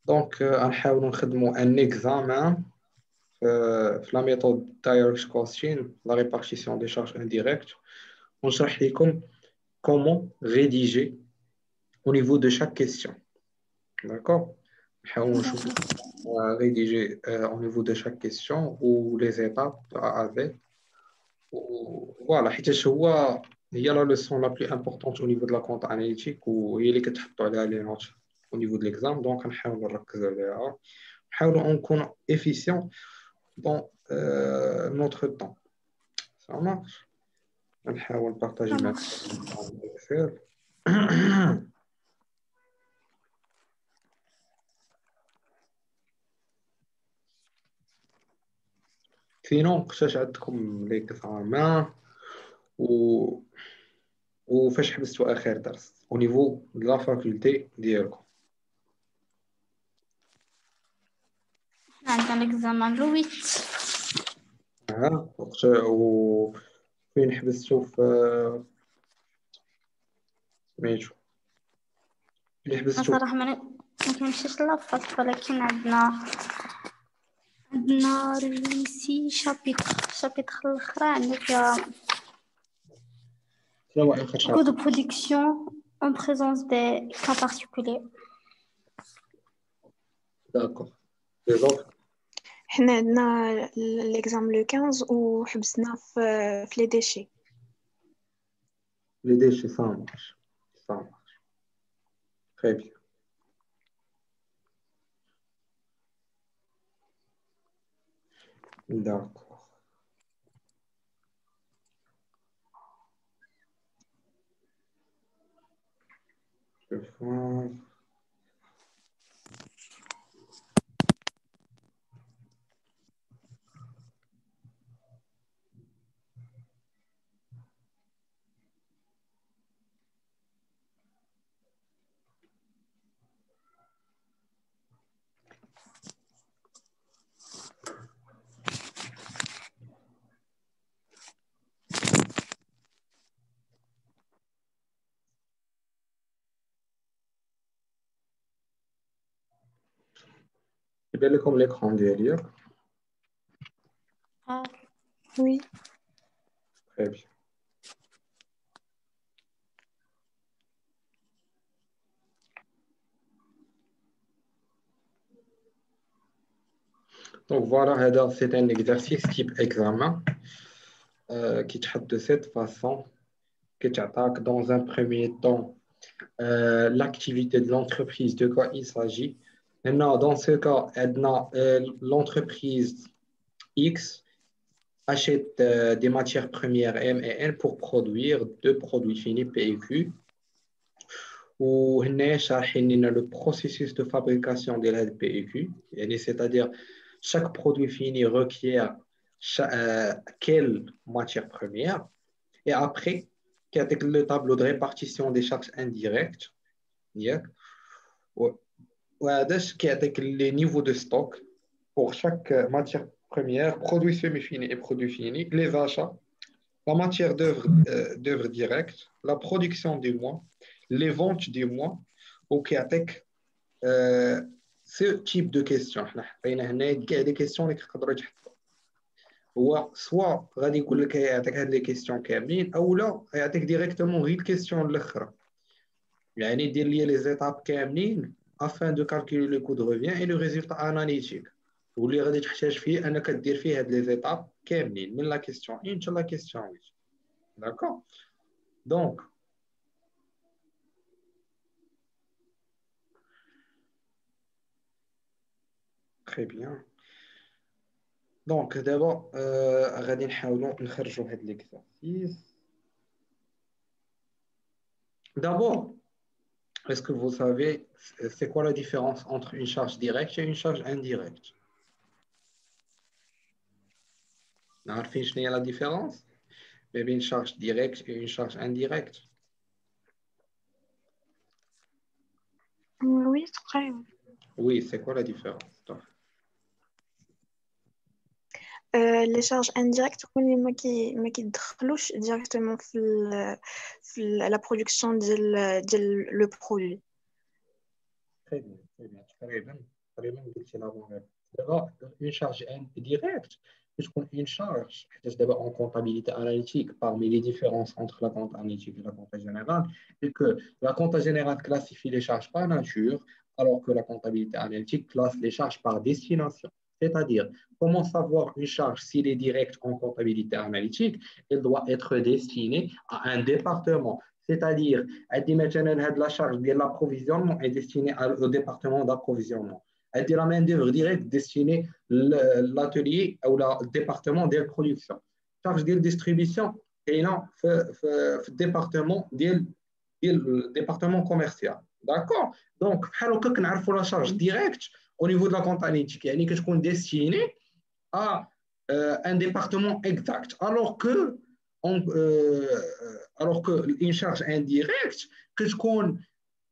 دونك غنحاولوا نخدموا ان اكزامان في لا ميثود دايركت كوستين لا ريبارتيسيون دي شارج انديريكت ونشرح لكم comment rédiger au niveau de chaque question. D'accord? On va D'accord. rédiger au niveau de chaque question ou les étapes de A à Z. Voilà, حيتاش هي la leçon la plus importante au niveau de la compte analytique وهي اللي كتحطوا عليها les notes au niveau de l'examen. Donc نحاولوا نركزوا عليها. نحاولوا نكونوا efficient dans notre temps. Ça marche. نحاول Ça partager ma marche. Excel. sinon قشاش عندكم ليكزامان و وفاش حبستوا اخر درس au niveau de la faculté ديالكم عندنا l'examen le 8. وقت وفين حبستوا في سميتو اللي أنا حبستوا صراحة ما كنمشيش لافاك، ولكن عندنا ريسي شابيتر الأخرى فيها شنو هو اخر cours شابتر de production en présence des cas particuliers. داكور لي زوطر حنا عندنا l'examen le 15 وحبسنا في les déchets. لي ديشي ça marche très bien d'accord je vais voir. يبان لكم l'écran ديالي Ah, Oui. très bien donc voilà c'est un exercice type examen qui traite de cette façon qui t'attaque dans un premier temps l'activité de l'entreprise, de quoi il s'agit. Maintenant, dans ce cas, l'entreprise X achète des matières premières M et N pour produire deux produits finis PQ. Ou le processus de fabrication de la PQ, c'est-à-dire chaque produit fini requiert quelle matière première. Et après, avec le tableau de répartition des charges indirectes, avec les niveaux de stock pour chaque matière première, produit semi-fini et produit fini, les achats, la matière d'œuvre directe, la production du mois, les ventes du mois, avec ce type de questions. Il y a des questions qui هو سوا غادي يقول لك يعطيك هاد لي كيسيون كاملين اولا يعطيك ديريكتومون غير الكيسيون الاخرى يعني دير لي لي زيتاب كاملين afin de calculer le coût de revient et le résultat analytique واللي غادي تحتاج فيه انك دير فيه هاد لي زيتاب كاملين من لا كيسيون 1 حتى لا كيسيون 8 داكور دونك très bien دونك دابا غادي نحاولوا نخرجوا هاد ليكزارسيس d'abord est-ce que vous savez c'est quoi la différence entre une charge directe et une charge indirecte عارفين شنو هي la différence بين une charge directe et une charge indirecte Oui, تقريبا. oui c'est quoi la différence les charges indirectes اللي ما كيدخلوش directement في la production ديال le produit. très bien تقريبا تقريبا قلتي لا بون ريبونس. دابا اون شارج indirecte كتكون اون شارج حيت دابا اون comptabilité analytique parmi les différences entre la compta analytique et la compta générale et que la compta générale classifie les charges par nature alors que la comptabilité analytique classe les charges par destination. C'est-à-dire, comment savoir une charge s'il est direct en comptabilité analytique? Elle doit être destinée à un département. C'est-à-dire, la charge de l'approvisionnement est destinée au département d'approvisionnement. La main-d'œuvre directe destinée à l'atelier ou le département de production. La charge de distribution est dans le département commercial. D'accord? Donc, on a la charge directe au niveau de la comptabilité, qui est destinée à un département exact. Alors qu'une charge indirecte,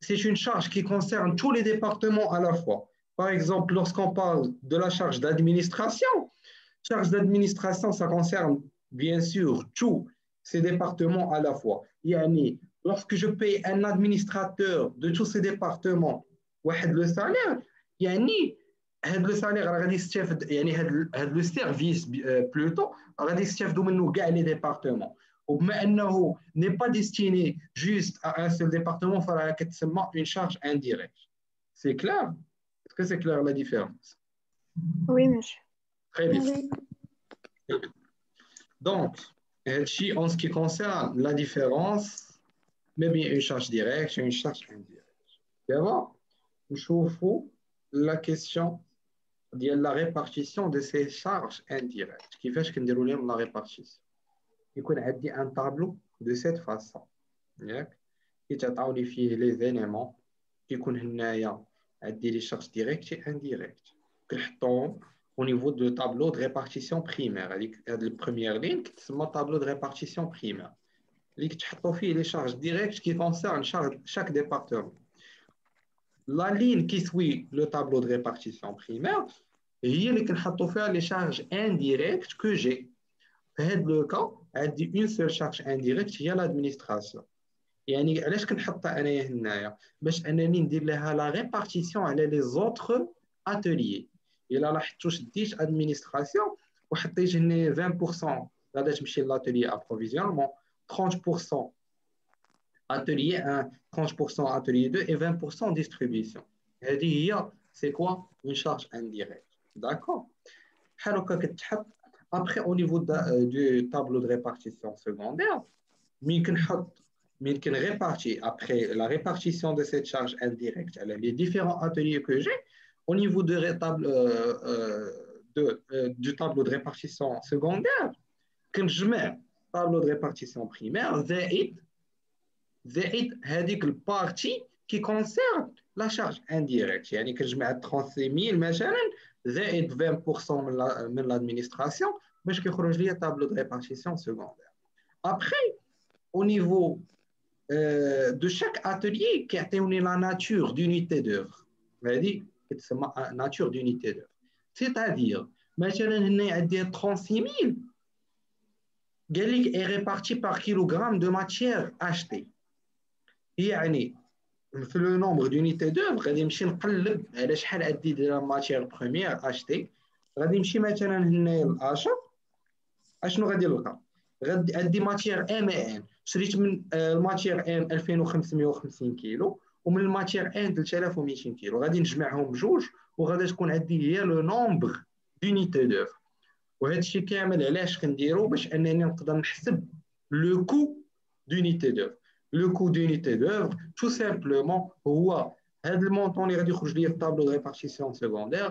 c'est une charge qui concerne tous les départements à la fois. Par exemple, lorsqu'on parle de la charge d'administration, ça concerne bien sûr tous ces départements à la fois. Lorsque je paye un administrateur de tous ces départements le salaire, le salaire le service plutôt les départements. وبما n'est pas destiné juste à un seul département, il faut une charge indirecte. C'est clair? Est-ce que c'est clair la différence? Oui, monsieur. Très bien. Oui. Donc, en ce qui concerne la différence, mais bien une charge directe et une charge indirecte. D'abord, nous avons la question de la répartition de ces charges indirectes. Qui fait que nous déroulons la répartition. Il y a un tableau de cette façon. Il y a les éléments qui sont les charges directes et indirectes. Au niveau du tableau de répartition primaire, la première ligne, c'est le tableau de répartition primaire. Il y a les charges directes qui concernent chaque département. La ligne qui suit le tableau de répartition primaire, il y a les charges indirectes que j'ai. Dans le cas, il y a une seule charge indirecte, il y a l'administration. يعني علاش كنحطها انايا هنايا باش انني ندير لها لا ريبارتيسيون على لي زوتر اتوليي. الا لاحظتوا شديت ادمينستراسيون وحطيت هنا 20% غادا تمشي لاتوليي ابروفيزيونمون، 30% atelier 1, 30% atelier 2 et 20% distribution. C'est quoi une charge indirecte? D'accord? Après, au niveau du tableau de répartition secondaire, répartir après la répartition de cette charge indirecte, les différents ateliers que j'ai, au niveau du tableau de répartition secondaire, quand je mets le tableau de répartition primaire, زائد هذيك البارتي qui concerne la charge indirecte. يعني كنجمع 36000 مثلا زائد 20% من l'administration باش كيخرج لي tableau de répartition secondaire. Après, au niveau de chaque atelier كيعطيوني la nature d'unité d'œuvre. هذه كتسمى nature d'unité d'œuvre. C'est-à-dire مثلا هنا عندي 36000 قال لك est réparti par kilogramme de matière achetée. يعني في لو نومبر دونيتي دوف غادي نمشي نقلب على شحال عندي ديال الماتير بروميير اشتي. غادي نمشي مثلا هنايا للاشا، اشنو غادي نلقى؟ غادي عندي ماتير ام ان، شريت من الماتير ام 2550 كيلو ومن الماتير ان 3200 كيلو، غادي نجمعهم بجوج وغادي تكون عندي هي لو نومبر دونيتي دوف. وهذا الشيء كامل علاش كنديرو؟ باش انني نقدر نحسب لو كو دونيتي دوف. Le coût d'unité d'œuvre, tout simplement, le montant qui va sortir du tableau de répartition secondaire,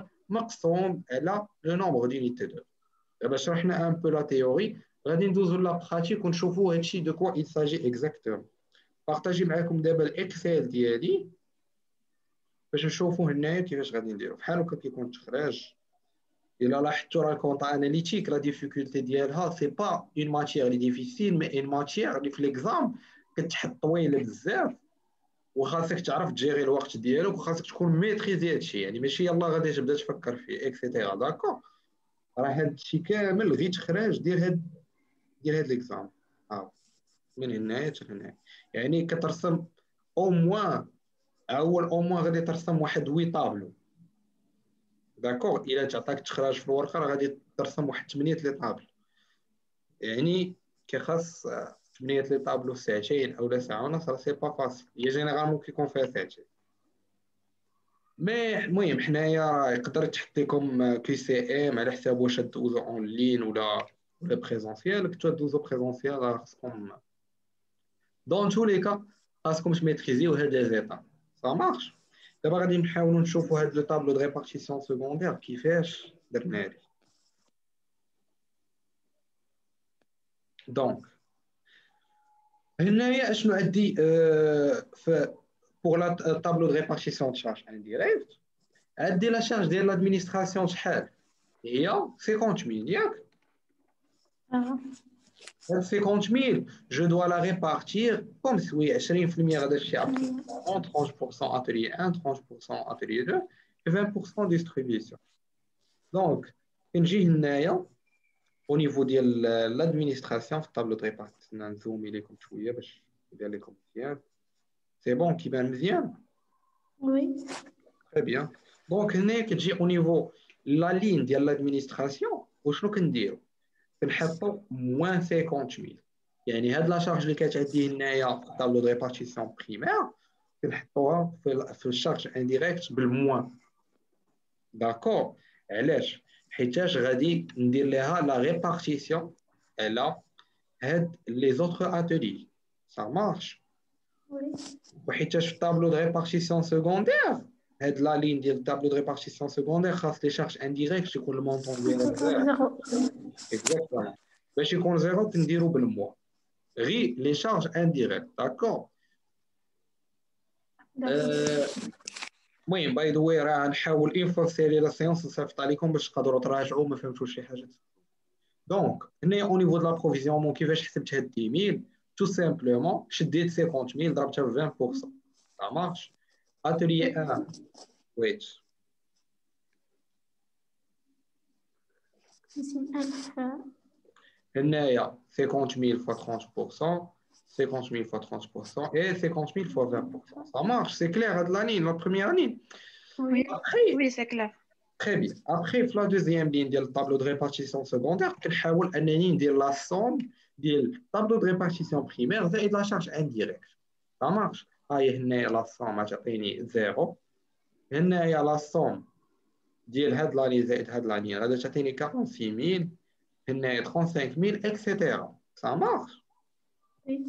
le nombre d'unités d'œuvre. Je vais expliquer un peu la théorie, je vais vous la pratique et voir de quoi il s'agit exactement. Partagez avec vous l'Excel ديالي باش نشوفوا هنايا كيفاش غادي نديروا. بحال هكا كيكون التخراج. إلا لاحظتوا راه الكونطا اناليتيك لا ديفيكولتي ديالها سي با اون ماتيير لي ديفيسيل مي اون ماتيير اللي في ليكزام كتحط طويله بزاف وخاصك تعرف تجيري الوقت ديالك وخاصك تكون ميتريزي هادشي. يعني ماشي يلاه غادي تبدا تفكر فيه اكسيتيرا. داكور، راه هادشي كامل غير تخراج ديال هاد ليكزام. من هنايا حتى هنايا يعني كترسم او موان غادي ترسم واحد 8 طابلو داكور الا تعطاك تخراج في الورقه راه غادي ترسم واحد 8 لي طابل يعني كيخاص 8 لي طابلو في ساعتين او ساعه ونص راه سي با فاسيل هي جينيرالمون كيكون فيها ساعتين مي المهم حنايا راه يقدر تحط لكم كي سي ام على حساب واش دوزو اون لين ولا بريزونسيال كنتو دوزو بريزونسيال راه خصكم دون تو لي كا خاصكم تميتريزيو هاد لي زيتاب سا مارش دابا غادي نحاولوا نشوفوا هاد لو طابلو دو ريبارتيسيون سيكوندير كيفاش درنا ليه دونك هنايا اشنو عندي في بور لا طابلو دو ريبارتيسيون د شارج انديريكت عندي لا شارج ديال لادمينستراسيون شحال هي 50000 ياك آه. هاد 50000 je dois la répartir comme si 20% غادا تمشي à 30% atelier 1 30% atelier 2 et 20% distribution دونك كنجي هنايا au niveau ديال l'administration في الطابلو دو ريبارتيسيون نزومي لكم شويه باش يبان لكم مزيان سي بون كيبان مزيان Oui. très bien دونك هنايا كتجي au niveau la ligne ديال l'administration وشنو كنديرو كنحطو موان 50000 يعني هاد لا شارج اللي كتعدي هنايا في الطابلو دو ريبارتيسيون بريمير كنحطوها في الشارج انديريكت بالموان داكور علاش حيتاش غادي ندير ليها لا ريبارتيسيون على هاد لي زوتر اتولي سا مارش Oui. وحيتاش في الطابلو دو ريبارتيسيون سيكوندير هاد لا لين ديال الطابلو دو ريبارتيسيون سيكوندير خاص لي شارج انديريكت يكون المونطون ديالها Total زيرو zéro. اكزاكتومون باش يكون زيرو كنديرو بالموا غي لي شارج انديريكت داكور D'accord. المهم باي ذا واي راه نحاول اون فوا سيري لا سيونس نصيفط عليكم باش تقدروا تراجعوا ما فهمتوش شي حاجه دونك هنا او نيفو دو لابروفيزيونمون كيفاش حسبت هاد 10000 تو سامبلومون شديت 50000 ضربتها ب 20% ça marche atelier 1 ويت 50000. هنايا 50000 fois 30% 50000 fois 30% et 50000 fois 20% ça marche c'est clair هاد la ligne la première ligne Oui, Oui. après oui, c'est clair. très bien après في la deuxième ligne ديال الطابلو de répartition secondaire كنحاول انني ندير la somme ديال الطابلو de répartition primaire زائد la charge indirecte ça marche هاي هنايا la somme غتعطيني 0 هنايا la somme ديال هاد لاني زائد هاد لاني غادي تعطيني 46000 هنايا 35000 اكسيتيرا ça marche Oui.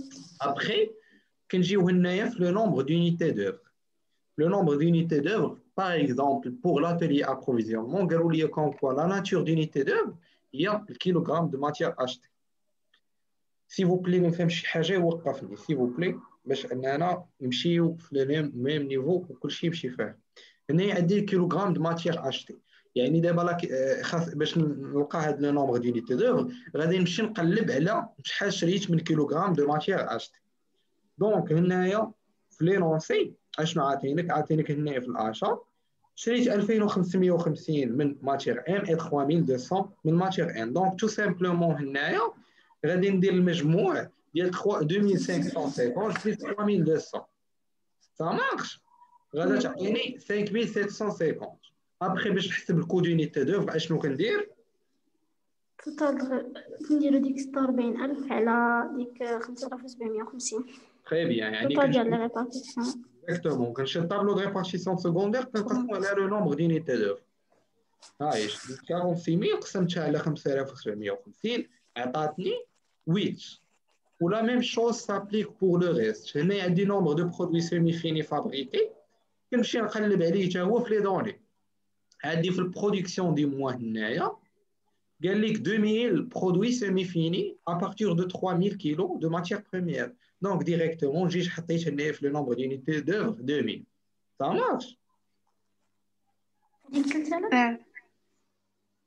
après كنجيو هنايا في le nombre d'unités d'œuvre le nombre d'unités d'œuvre, par exemple, pour l'atelier approvisionnement, comme quoi la nature d'unité d'œuvre, il y a le kilogramme de matière achetée. S'il vous plaît, nous faisons شي حاجة وقفني, s'il vous plaît, باش أننا نمشيو في le même niveau وكل شيء يمشي فيه. هنا عندي الكيلوغرام de matière achetée. يعني دابا خاص باش نلقى هذا لو نومبر دونيتي دوغ غادي نمشي نقلب على شحال شريت من كيلوغرام دو ماتيير اشتي دونك هنايا في لينونسي اشنو عاطينك هنايا في الاشا شريت 2550 من ماتير ام اي 3200 من ماتير ان دونك تو سامبلومون هنايا غادي ندير المجموع ديال 2550 بلس 3200 ça marche غادي تعطيني 5750 ابخي باش نحسب الكو دونيتي دوغ اشنو كندير توتال نديرو ديك 46000 على ديك 5750 تري بيان يعني توتال ديال لي ريبارتيسيون اكزاكتومون كنشد الطابلو دو ريبارتيسيون سيكوندير كنقسمو على لو نومبر دونيتي دوغ هاي 46000 قسمتها على 5750 عطاتني 8 ولا ميم شوز سابليك بور لو ريست هنا عندي نومبر دو برودوي سيمي فيني فابريكي كنمشي نقلب عليه حتى هو في لي دوني عندي في البرودكسيون دي موا هنايا قال لك 2000 produits semi-finis à partir de 3000 kg de matière première. Donc, directement, j'ai حطيت le nombre d'unités d'œuvre 2000. Ça marche? ديك 3000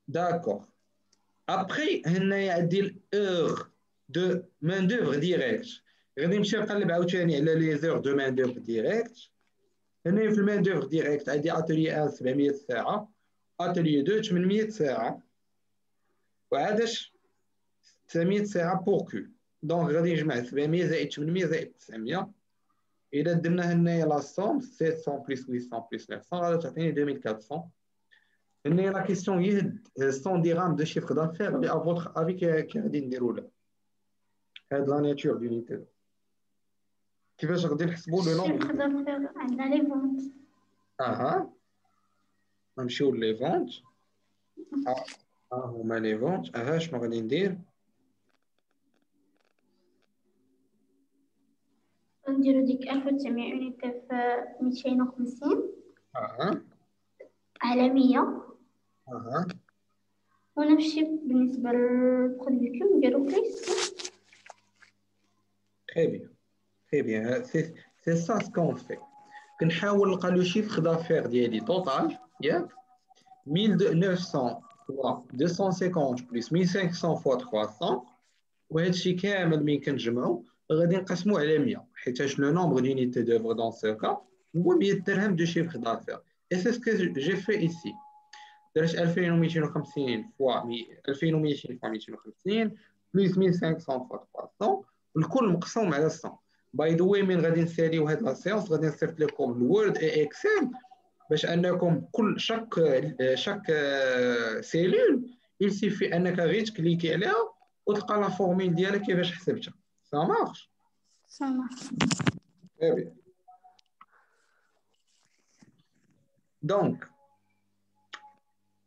D'accord. Après, il y a des heures de main-d'œuvre directe. غادي نمشي نقلب عاوتاني على les heures de main-d'œuvre directe. هنا في الماin d'œuvre directe عندي atelier 1 700 ساعة atelier 2 800 ساعة وعادش 900 ساعة بور كو دونك غادي نجمع 700 زائد 800 زائد 900 إلا درنا هنايا لا سوم 700 بلس 800 بلس 900 غادي تعطيني 2400 Mais la question est 100 dirhams de chiffre d'affaires, mais à votre avis, qui a dit la nature d'unité. كيفاش غادي نحسبوا le nombre chiffre d'affaires, on a les ventes. اها نمشيو لي فونت هما لي فونت شنو غادي ندير نديرو ديك 1900 unité في 250 اها على 100 اها ونمشي بالنسبة للبرودكتيف نديرو بليس. très bien très bien c'est ça ce qu'on fait كنحاول نلقى لو chiffre d'affaires ديالي توتال ياك 1900 fois 250 plus 1500 fois 300 وهذا الشيء كامل ملي كنجمعو غادي نقسمو على 100 حيتاش لو نومبر d'unité d'œuvre dans ce cas هو 100 درهم دو chiffre d'affaires et c'est ce que j'ai fait ici درت 2250 فوا 2200 فوا 250 بلس 1500 فوا 300 الكل مقسوم على 100 باي ذا واي من غادي نساليو هاد لا سيونس غادي نصيفط لكم الوورد اي اكسل باش انكم كل شاك سيلول يلسيفي انك غير تكليكي عليها وتلقى لا فورميل ديالها كيفاش حسبتها سا مارش Ça marche. très bien donc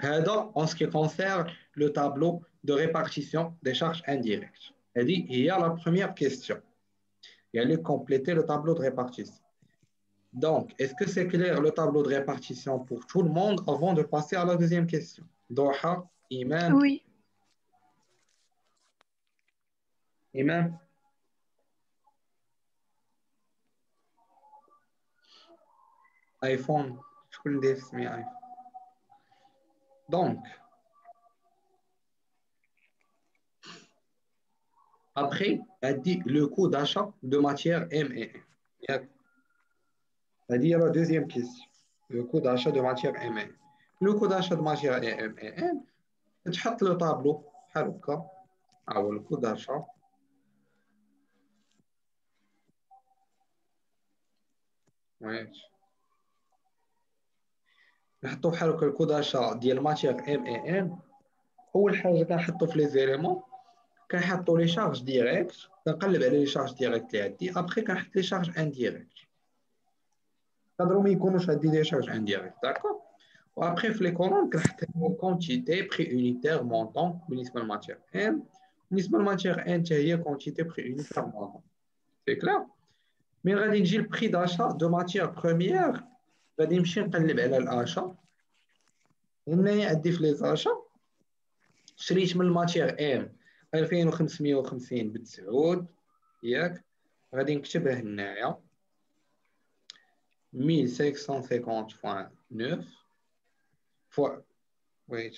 هذا en ce qui concerne le tableau de répartition des charges indirectes. Il y a la première question. Il y a compléter le tableau de répartition. Donc, est-ce que c'est clair le tableau de répartition pour tout le monde avant de passer à la deuxième question? Doha, Iman, Oui. Iman. iPhone, je connais mes iPhone. Donc, après, elle dit le coût d'achat de matière M&M. C'est-à-dire la deuxième question, le coût d'achat de matière M&M. Le coût d'achat de matière M&M, tu mets le tableau, le coût d'achat. نحطو بحال هكا الكود داشا ديال ماتيغ M&M. اول حاجه كنحطو في لي زيليمون كنحطو لي شارج ديريكت كنقلب على لي شارج ديريكت اللي عندي ابخي كنحط لي شارج انديريكت يقدروا ما يكونوش عندي لي شارج انديريكت داكور وابخي في لي كولون كنحط كونتيتي بري يونيتير مونطون بالنسبه للماتيغ ام بالنسبه للماتيغ ان حتى هي كونتيتي بري يونيتير مونطون سي كلير مين غادي نجي البري داشا دو ماتيغ بروميير غادي نمشي نقلب على الاشا هنايا عندي في لي زاشا شريت من الماتيغ ام 2550 بالتسعود ياك غادي نكتبها هنايا 1550.9 fois wait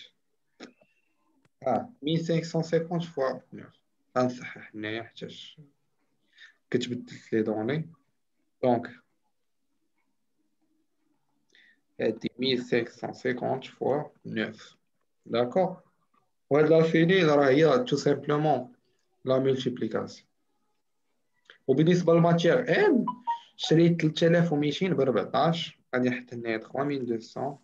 1550 fois 9 غنصحح هنايا حيتاش كتبدلت لي دوني دونك هادي 1550 fois 9 داكور وهاد لا فيني راه هي تو سامبلومون لا ملتيبليكاسيون وبالنسبه للماتيغ ام شريت 3200 ب 14 غادي نحط هنايا 3200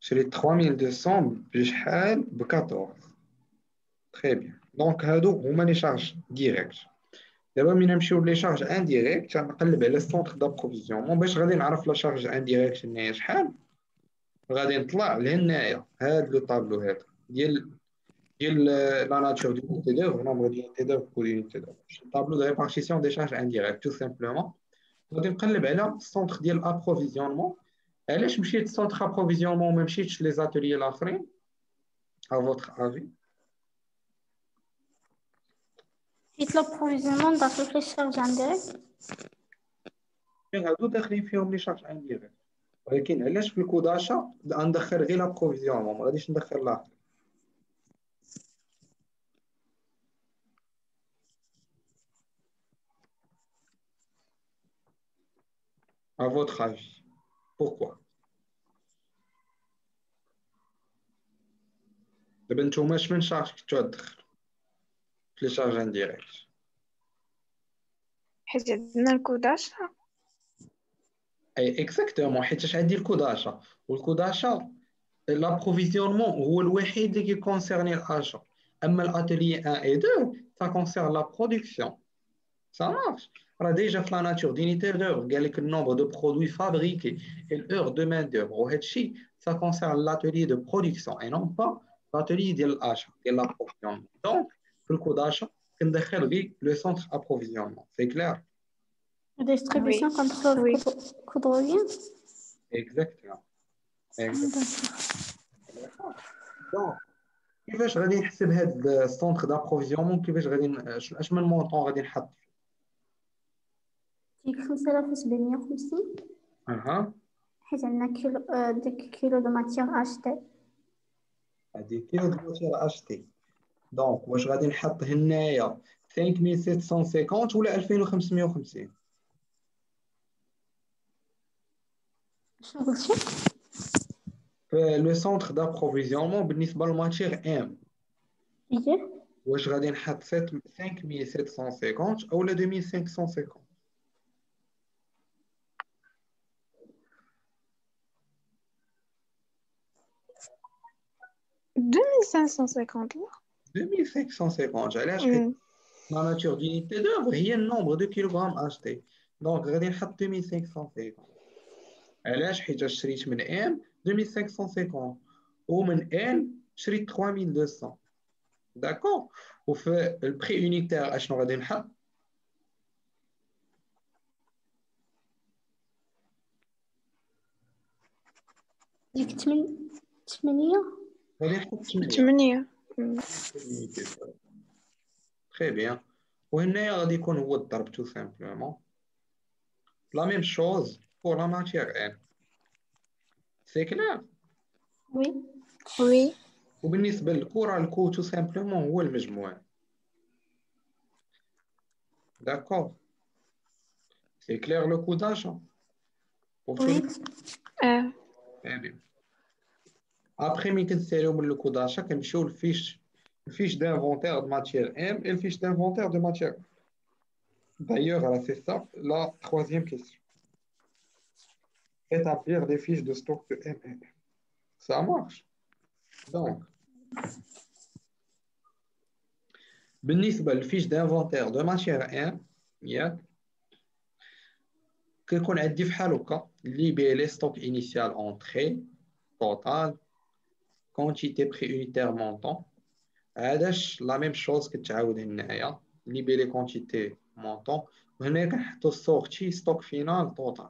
شريت 3200 بشحال ب 14 تري بيان دونك هادو هما لي شارج ديريكت دابا ملي نمشيو لي شارج انديريكت غنقلب على السونتر دابروفيزيونمون باش غادي نعرف لا شارج انديريكت هنايا شحال غادي نطلع لهنايا هاد لو طابلو هذا ديال لا ناتور دو unité d'œuvre nombre d'unités d'œuvre pour unité d'œuvre tableau de répartition des charges indirectes tout simplement غادي نقلب على السونتر ديال الابروفيزيونمون علاش مشيت للسونتر ابروفيزيونمون وما مشيتش لي زاتوليي الاخرين à votre avis حيت l'approvisionnement داخل في الشارج انديريكت. هادو داخلين فيهم لي شارج انديريكت ولكن علاش في الكوداشا غندخل غير لابروفيزيونمون ما غاديش ندخل الاخر à votre avis pourquoi دابا نتوما شمن شارج كنتو غتدخل في لي شارج انديريكت حيت عندنا الكوداش. اي اكزاكتومون، حيت عندي الكود d'achat والكود d'achat l'approvisionnement هو الوحيد اللي كيكونسيرني l'achat. اما الاتelier 1 et 2 ça concerne la production. Ça marche. Alors déjà في la nature d'unité d'heure قال لك le nombre de produits fabriqués et l'heure de main d'œuvre وهادشي ça concerne l'atelier de production et non pas l'atelier ديال l'achat ديال l'approvisionnement. Donc في الكود d'achat كندخل غير le centre approvisionnement. C'est clair? Distribution Oui. contrôle Oui. coût de revient. Exactement. Donc كيفاش غادي نحسب هذا السونتر دابروفيزيونمون؟ كيفاش غادي اش من مونطون غادي نحط فيه؟ ديك 5750 اها حيت عندنا كيلو ديك كيلو دو ماتيير اشتي. هذه كيلو د الماتير اشتي. دونك واش غادي نحط هنايا 5750 ولا 2550؟ شنو قلتي؟ لو سونتر دابروفيزيونمون بالنسبه للماتير ام ايه واش غادي نحط 5750 اولا 2550؟ 2550 لا. 2550 علاش؟ حيت la nature d'unité d'œuvre هي النومبر دو كيلوغرام اشتي. دونك غادي نحط 2550. علاش؟ حيت شريت من ام 2550 ومن ان شريت 3200. داكور. وفي البري يونيتير اشنو غادي نحط؟ ديك 8 غادي نحط 8. 8. تري بيان. وهنايا غادي يكون هو الضرب تو سامبلومون. لا ميم شوز بور لا ماتيير ان. سي كلير؟ وي. Oui. وبالنسبه للكره الكو تو سامبلومون هو المجموع. داكور. سي كلير لو كو داشا. وي. ابخي ملي كنساليو من لو كو داشا كنمشيو الفيش d'inventaire de matière M et le fiche d'inventaire de matière. D'ailleurs, c'est ça la troisième question. Établir les fiches de stock de M et M. Ça marche. Donc, بالنسبة للفيش d'inventaire de matière M, ياك كيكون عندي بحال هكا libellé stock initial entrée total quantité préunitaire montant. هذاش لا ميم شوز كتعاود هنايا libellé quantité montant. وهنا كنحطو السورتي ستوك فينال توتال.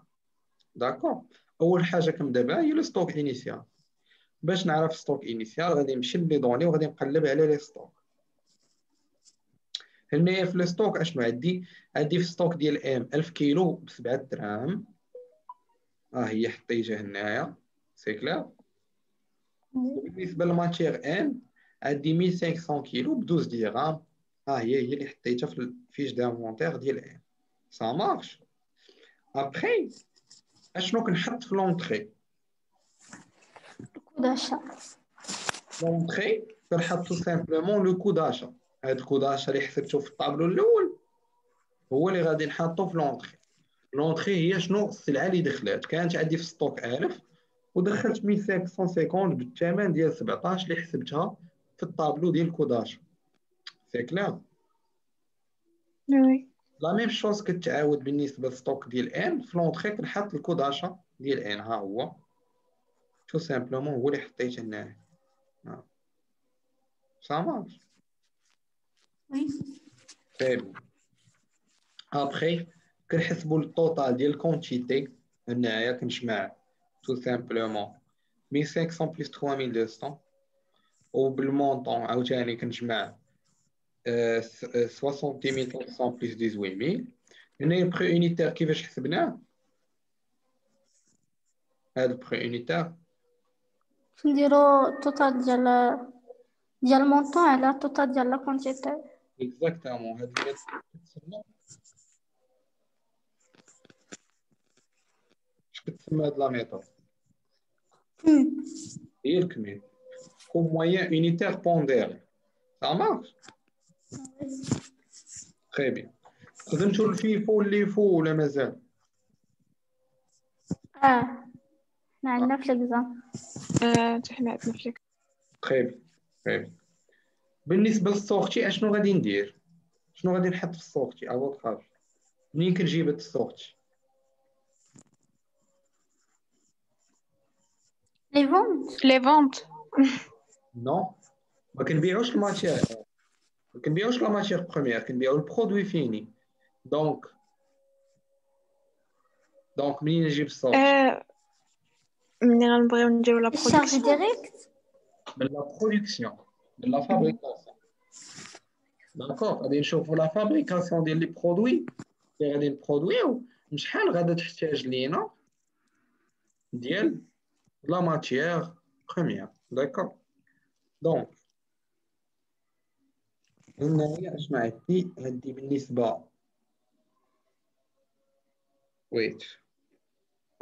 داكور. اول حاجه كنبدا بها هي لو ستوك انيسيال. باش نعرف ستوك انيسيال غادي نمشي لي دوني وغادي نقلب على لي ستوك. هنايا في لي ستوك اشنو عندي في ستوك ديال ام 1000 كيلو ب 7 دراهم. هي حطيتها هنايا. سي كلير. بالنسبه للماتير ان عندي 1500 كيلو ب 12 درهم. هي اللي حطيتها في الفيش دانفونتير ديال ام. سا مارش. ابخي اشنو كنحط في لونطري؟ كود داشا. لونطري كنحط تو سامبلومون لو كو داشا. هاد الكو داشا اللي حسبته في الطابلو الاول هو اللي غادي نحطو في لونطري. لونطري هي شنو؟ السلعه اللي دخلات. كانت عندي في ستوك 1000 ودخلت 1550 بالثمن ديال 17 اللي حسبتها في الطابلو ديال الكو داشا. سي كلير. Oui. لا ميم شوز كتعاود بالنسبه للستوك ديال ان. في لونطري كنحط الكو داشا ديال ان. هو تو سامبلومون هو اللي حطيت هنايا. Ça marche. وي. Très bien. Après, كنحسبوا التوتال ديال الكونتيتي. هنايا كنجمع tout simplement 1500 plus 3200 وبالمونطون عاوتاني كنجمع 60300 plus 18000. هنايا البري يونيتير كيفاش حسبناه؟ هذا البري يونيتير نديرو التوتال ديال المونطون على التوتال ديال لا كونتيتي. اكزاكتومون. هاد الميثود كتسمى اش كتسمى هاد لا ميثود؟ هي الكمية. كوم موين يونيتير بونديري. Ça marche. Très bien. خدمتوا الفيفو والليفو ولا مازال؟ اه احنا عندنا في الإكزام. تحنا عندنا في تخيب تخيب. بالنسبة للسورتي اشنو غادي ندير؟ شنو غادي نحط في السورتي افوت خاف؟ منين كنجيب هاد السورتي؟ لي فونت. لي فونت. نو، ما كنبيعوش الماتير، ما كنبيعوش لا ماتير بروميير، كنبيعو البرودوي فيني. دونك منين نجيب السورتي؟ ملي غنبغيو نديرو لا الشارج برودكسيون. ديريكت. من لا برودكسيون، من لا فابريكاسيون. داكوغ، غادي نشوفو لا فابريكاسيون ديال لي برودوي اللي غادي نبرودويو، شحال غادا تحتاج لينا ديال لا ماتيير بروميير. داكوغ، دونك هنايا اش عندي بالنسبة، ويت،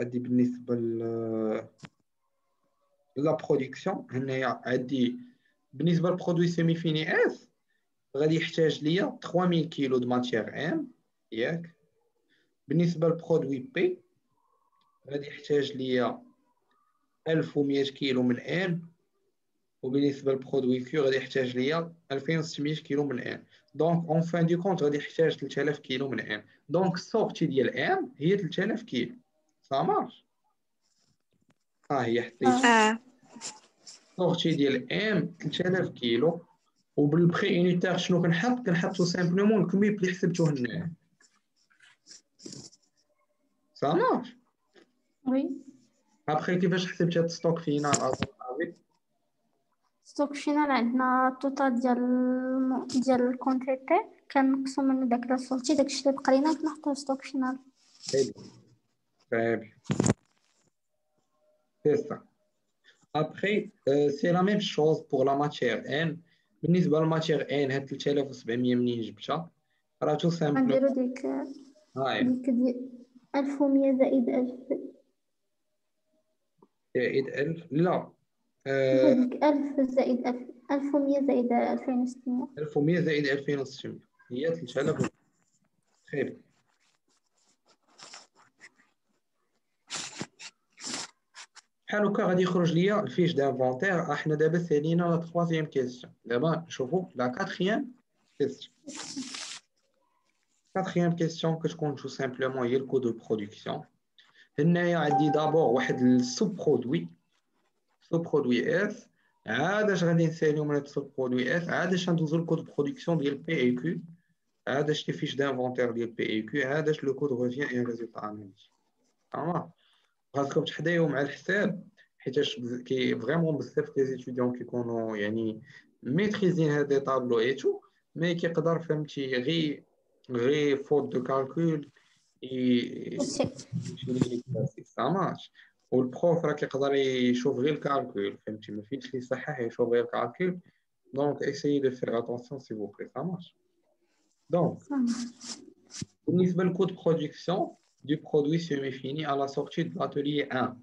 عندي بالنسبة لا برودكسيون. هنايا عندي بالنسبة للبرودوي سيمي فيني اس غادي يحتاج ليا 3000 كيلو د ماتيير ام، ياك. بالنسبة للبرودوي بي غادي يحتاج ليا 1100 كيلو من ان، وبالنسبة للبرودوي كيو غادي يحتاج ليا 2600 كيلو من ان. دونك اون فان دي كونت غادي يحتاج 3000 كيلو من ان. دونك السورتي ديال ام هي 3000 كيلو. سا مارش. ها هي حطيت السورتي ديال ام 3000 كيلو، وبالبخي يونيتير شنو كنحط تو سامبلومون الكمي اللي حسبته هنا. سا مارش. وي. ابخي كيفاش حسبت هاد ستوك فينال؟ ستوك فينال عندنا توتال ديال الكونتيتي كنقصو منه داك لا سورتي، داكشي اللي بقى لينا كنحطوه ستوك فينال. Très bien, c'est ça. Après, c'est la même chose pour la matière N. بالنسبة للماتير N هاد 3700 منين جبتها؟ راه تو سامبلومون غنديرو ديك هاي ديال 1100 زائد 1000. زائد 1000 لا، ديك 1000 زائد 1000، 1100 زائد 2600. 1100 زائد 2600 هي 3000. خير. بحال هكا غادي يخرج ليا الفيش دانفونتير. احنا دابا سالينا لا تخوازيام كيسيون، دابا نشوفو لا كاتريام كيسيون. كاتريام كيسيون كتكون تو سامبلومون هي الكود دو برودكسيون. هنايا عندي دابور واحد السوب برودوي، سوب برودوي اس. عاد اش غادي نساليو من هاد السوب برودوي اس؟ عاد اش ندوزو الكود برودكسيون ديال بي اي كيو. عاد اش لي فيش دانفونتير ديال بي اي كيو. عاد اش لو كود ريفيان ان ريزولتا اناليتيك. تمام. خاصكم تحدايو مع الحساب، حيتاش كي فريمون بزاف دي زيتيديون كيكونوا يعني ميتريزين هاد لي طابلو اي تو، مي كيقدر فهمتي غي فوت دو كالكول يمشي ليه ليكزارسيس. سا مارش. والبروف راه كيقدر يشوف غير الكالكول، فهمتي، ما فيش لي صحيح يشوف غير الكالكول. دونك اسيي دو فيغ اتونسيون سي فو بلي. سا مارش. دونك بالنسبه للكود برودكسيون du produit semi-fini à la sortie de l'atelier 1.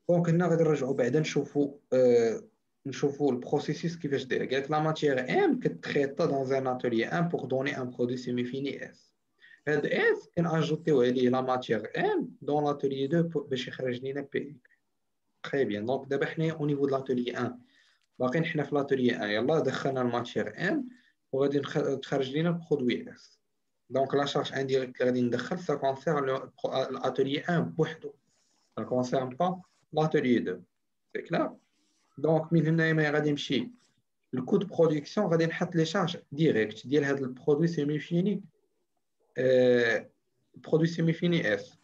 دونك هنا غادي نرجعوا بعدا نشوفوا البروسيسوس كيفاش داير. قالك لا ماتيير ام كتريطا دون ان اتولي 1 بور دوني ان برودوي سيمي فيني اس. هاد اس كناجوتيو عليه لا ماتيير ام دون لاتولي 2 باش يخرج لينا بي. تري بيان. دونك دابا حنا او نيفو د لاتولي 1 باقيين حنا في لاتولي 1. يلاه دخلنا الماتيير ام وغادي تخرج لينا البرودوي اس. دونك لا شارج انديريكت اللي غادي ندخل سا كونسيرن لاتولي 1 بوحدو، سا كونسيرن با لاتولي 2. سي كلار. دونك من هنايا ما غادي نمشي الكود برودكسيون، غادي نحط لي شارج ديريكت ديال هذا البرودوي سيمي فيني، برودوي سيمي فيني اس.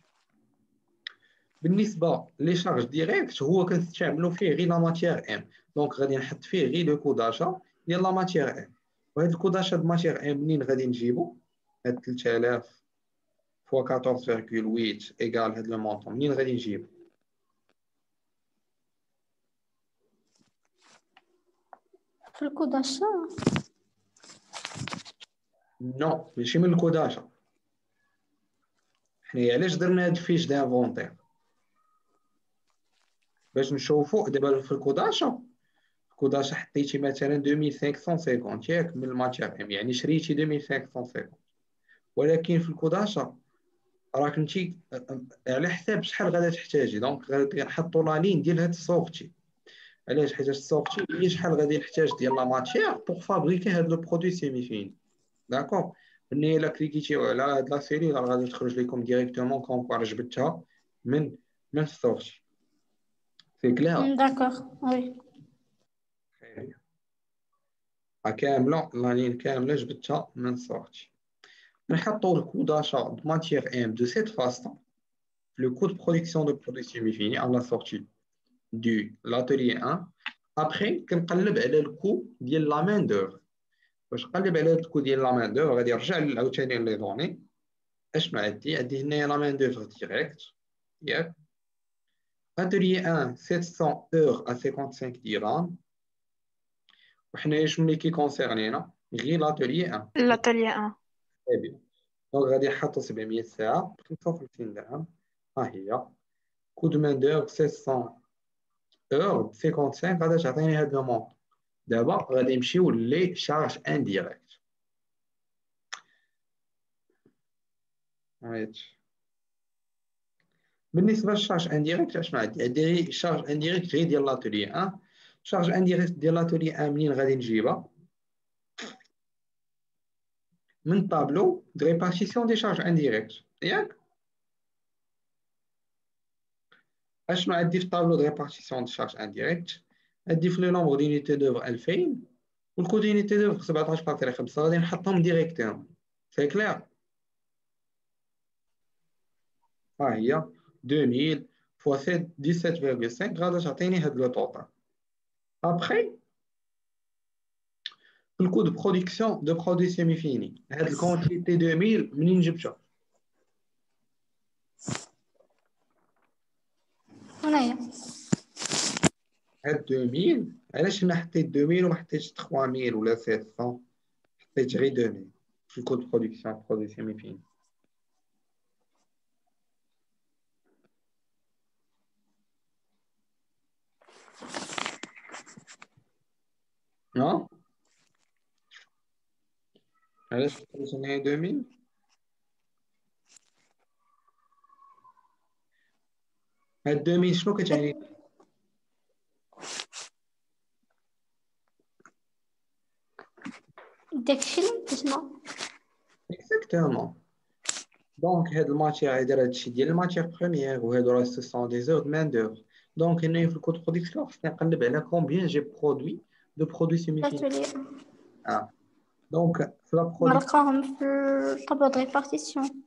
بالنسبه لي شارج ديريكت هو كنستعملوا فيه غير لا ماتيير ام. دونك غادي نحط فيه غير لو كود داشا ديال لا ماتيير ام. وهذا الكود داشا د ماتيير ام منين غادي نجيبو؟ هاد 3000 فوا 14.8 ايكال هاد لو مونطون منين غادي نجيبو؟ في الكوداشا. نو، ماشي من الكوداشا. حنايا علاش درنا هاد الفيش دانفونتير؟ باش نشوفو دابا في الكوداشا. كود d'achat حطيتي مثلا 2550 ياك من الماتير ام، يعني شريتي 2550. ولكن في الكود d'achat راك انت على حساب شحال غادا تحتاجي، دونك غادي نحطوا لا لين ديال هاد السورتي. علاش؟ حيت السورتي هي شحال غادي نحتاج ديال لا ماتير بوغ فابريكي هاد لو برودوي سيمي فين. داكوغ. ملي الا كليكيتيو على هاد لا سيري راه غادي تخرج لكم ديريكتومون كونكور جبتها من السورتي. سي كلير. داكوغ وي. كامله لا لين كامله جبتها من السورتي. نحطوا الكود d'achat de matière M de cette façon. Le coût de production de produits semi-finis à la sortie de l'atelier 1. Après, كنقلب على الكو ديال لا مان دوغ. باش نقلب على الكو ديال لا مان دوغ غادي نرجع عاوتاني لي دوني. اشنو عندي هنايا لا مان دوغ ديريكت ياك. atelier 1 700 euros à 55 dirhams. وحنايا شنو اللي كيكونسيرنينا غير l'atelier 1. l'atelier 1. très bien. دونك غادي نحطو 700 ساعة ب 55 درهم. ها هي كود مان دوغ 700 اور ب 55 غادي تعطيني هاد لو مونطون. دابا غادي نمشيو لي شارج انديريكت. بالنسبه للشارج انديريكت اشنو عندي شارج انديريكت غير ديال لاتولي 1. شارج انديريكت ديال لاتولي 1 منين غادي نجيبها؟ من طابلو دو ريبارتيسيون دي شارج انديريكت ياك. اشنو عندي في الطابلو دو ريبارتيسيون دي شارج انديريكت؟ عندي في لو نومبر دونيتي دوفر 2000 والكود دونيتي دوفر 17.5 غادي نحطهم ديريكتوم. سي كلير. ها هي 2000 فوا 17.5 غادي تعطيني هاد لو توتال. ابخي في الكود دو برودكسيون دو برودوي سيمي فيني هاد الكونتيتي 2000 منين جبتها؟ هنايا هاد 2000 علاش انا حطيت 2000 وما حطيتش 3000 ولا 700؟ حطيت غير 2000 في الكود دو برودكسيون برودوي سيمي فيني. ها علاش حطيت هنايا 2000؟ هاد 2000 شنو كتعني؟ داكشي اللي كتسمع. اكزاكتومون. دونك هاد الماتير يدير هادشي ديال الماتير بروميير وهادو راه سو سون دي زور دو مان دوغ. دونك هنايا في الكود برودكسيون خصني نقلب على كومبيان جي برودوي دو برودوي سيمي فيني. لاتولي دونك في لا برودكسيون نلقاهم في الطابلو دو ريبارتيسيون.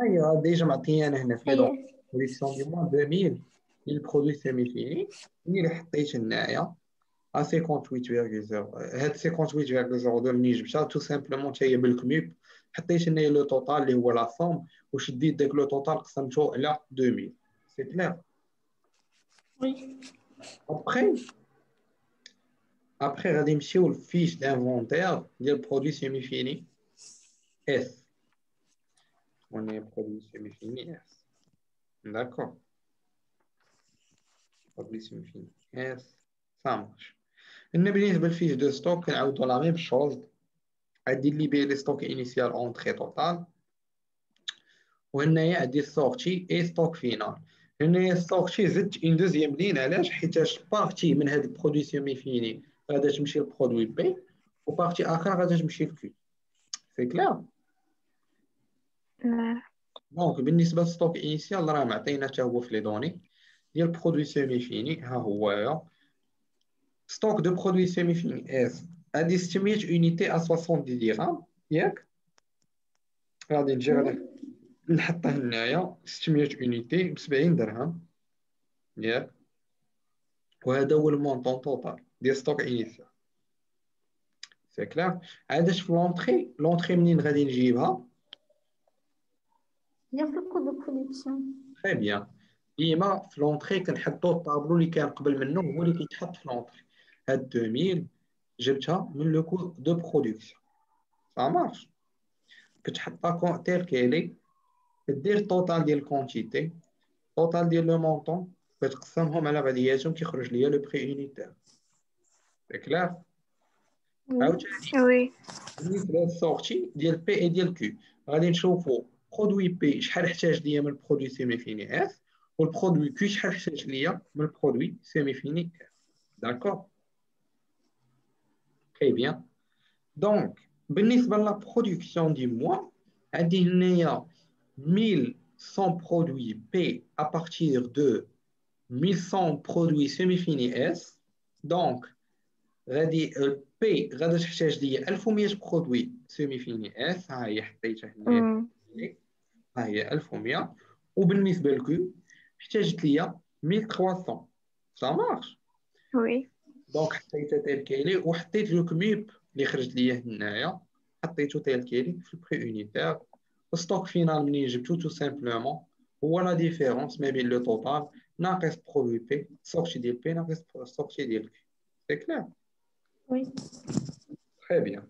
هي ديجا معطية انا هنا في لي دون هي برودكسيون دي موان 2000 للبرودوي سيمي فيني اللي حطيت هنايا ا 58.0. هاد 58.02 منين جبتها؟ تو سامبلومون حتى هي بالكميب حطيت هنايا لو توتال اللي هو لا سوم وشديت داك لو توتال قسمته على 2000. سي كلير. وي. ابخي غادي نمشيو للفيش دانفونتير ديال برودوي سيمي فيني اس. on est produit semi-fini S. D'accord. Produit semi-fini S. Ça marche. بالنسبة للفيش دو ستوك كنعاودو لا ميم شوز. عندي اللي بيه لي ستوك انيسيال اونتري توتال وهنايا عندي السورتي اي ستوك فينال. هنايا السورتي زدت اون دوزيام لين. علاش؟ حيتاش بارتي من هاد البرودوي سيمي فيني غادا تمشي للبرودوي بي وبارتي اخر غادا تمشي لكيو. سي كلير. دونك بالنسبه للستوك انيسيال راه معطينا حتى هو في لي دوني ديال برودوي سيمي فيني. ها هو ستوك دو برودوي سيمي فيني اس عندي 600 اونيتي ا 70 درهم ياك. غادي نجي غادي نحطها هنايا 600 اونيتي ب 70 درهم ياك. وهذا هو المونطون توتال ديال ستوك انيسيال. سي كلير. عادش في لونطري منين غادي نجيبها؟ هي في الكود دو برودكسيون. تري بيان. ديما في لونطري كنحطو الطابلو اللي كان قبل منه هو اللي كيتحط في لونطري. هاد 2000 جبتها من لو كود دو برودكسيون. سا مارش. كتحطها تيل كيلي كدير التوتال ديال الكونتيتي التوتال ديال لو مونطون كتقسمهم على بعضياتهم كيخرج ليا لو بري يونيتير. C'est clair. Oui. Oui. بالنسبه للسورتي ديال بي اي ديال كيو غادي نشوفوا برودوي بي شحال احتاج ليا من البرودوي سيمي فيني اس والبرودوي كيو شحال احتاج ليا من البرودوي سيمي فيني اس. داكور تري بيان. دونك بالنسبه لا برودكسيون دي موا عندي هنايا 1100 برودوي بي à partir de 1100 برودوي سيمي فيني اس. دونك غادي بي غادي تحتاج ليا 1100 برودوي سيمي فيني اس، ها هي حطيتها هنا، ها هي 1100. وبالنسبه لكو احتاجت ليا 1300. سا مارش. Oui. دونك حطيتها تيل كيلي وحطيت لو كميب اللي خرج ليا هنايا حطيتو تيل كيلي في البري يونيتير. الستوك فينال منين جبتو تو سامبلومون هو لا ديفيرونس ما بين لو توتال ناقص برودوي بي سورتي ديال بي ناقص سورتي ديال كيو. سي كلير. Oui. Très bien.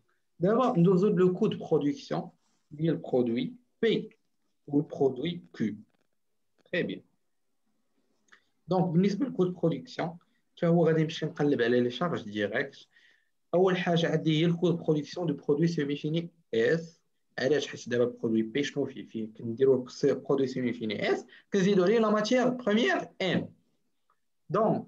D'abord, nous avons le coût de production, le produit P ou le produit Q. Très bien. Donc, بالنسبة للcoût de production, فهو غادي نمشي نقلب على les charges directes. أول حاجة عندي هي الcoût de production du produit semi-fini S. علاش؟ حيت دابا برودوي بي شنو فيه كنديرو برودوي سيمي فيني اس كنزيدو عليه لا ماتيير بروميير ان. دونك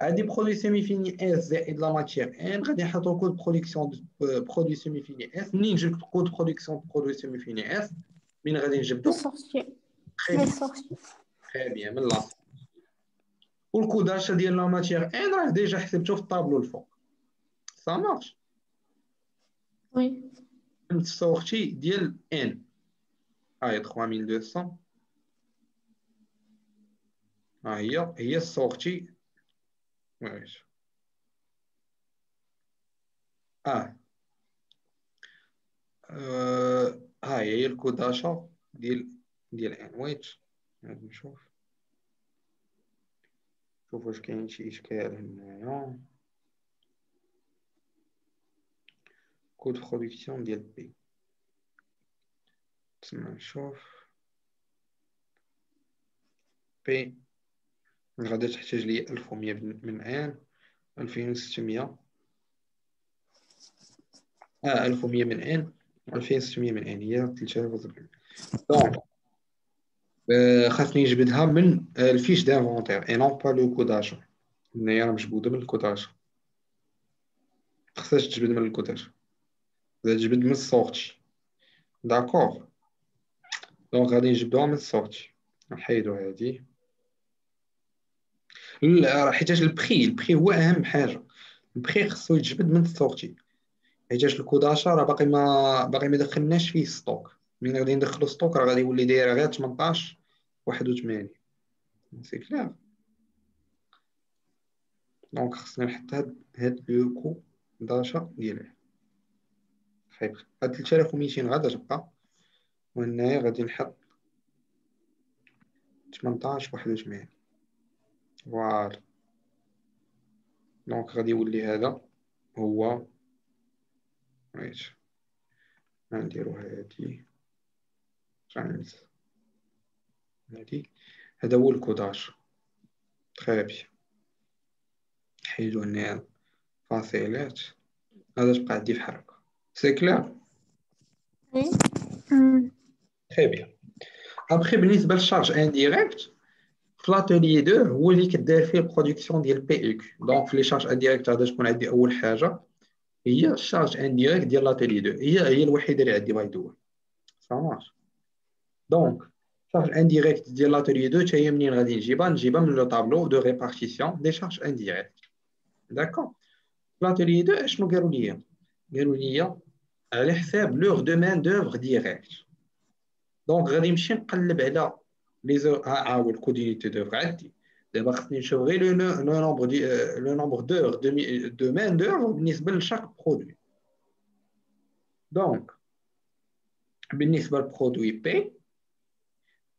عندي برودوي سيمي فيني اس زائد لا ماتيير ان غادي نحطو كود برودكسيون برودوي سيمي فيني اس. منين نجيب كود برودكسيون برودوي سيمي فيني اس؟ من غادي Les نجبدو sorties. تري Les بيان sorties. تري بيان من لاصق. والكود اش ديال لا ماتيير ان راه ديجا حسبته في الطابلو الفوق. سا مارش. Oui. من السورتي ديال ان هاي 3200. ها هي السورتي. واش ها هي الكود اشا ديال ان ويت. غادي نشوف واش كاين شي اشكال هنايا. كود برودكسيون ديال بي تسمى نشوف بي غادي تحتاج لي 1100 من ان 2600 1100 من ان 2600 من ان هي 3700. دونك خاصني نجبدها من الفيش دانفونتير اي نون با لو كوداج. هنايا راه مجبوده من الكوداج. خاصهاش تجبد من الكوداج، غادي تجبد من السورتي. داكوغ. دونك غادي نجبدوها من السورتي. نحيدو هادي. لا راه حيتاش البخي هو اهم حاجه. البخي خصو يتجبد من السورتي حيتاش الكوداشا راه باقي ما دخلناش فيه ستوك. من غادي ندخلو ستوك راه غادي يولي دايره غير 18 81. سي كلير. دونك خصني نحط هاد لو كو داشا ديالي. خايب هاد 3200 غادا تبقى وهنايا غادي نحط 18 81. فوالا. دونك غادي يولي هذا هو ويت غنديرو هادي ترانز هادي. هذا هو الكوداج. تري بيان. نحيدو هنايا فاصيلات هذا تبقى عندي في حركة. سي كلير. Oui. تري بيان. ابخي بالنسبة للشارج انديريكت في لاتولي 2 هو اللي كدار فيه البرودكسيون ديال بي اي كيو. دونك في لي شارج انديريكت غادي تكون عندي اول حاجة هي الشارج انديريكت ديال لاتولي 2 هي الوحيدة اللي عندي باي دو. سا مارش. دونك charge indirecte ديال l'atelier 2 حتى هي منين غادي نجيبها من لو طابلو دو ريبارتيسيون دي شارج انديريكت. داكور. l'atelier 2 اشنو قالوا لي؟ قالوا لي على حساب لوغ دو مان دوفر ديريكت. دونك غادي نمشي نقلب على لي زو هو الكود يونيتي دوفر عندي. دابا خصني نشوف غير لو نومبر لو نومبر دور دو مان دوفر بالنسبه لشاك برودوي. دونك بالنسبه للبرودوي بي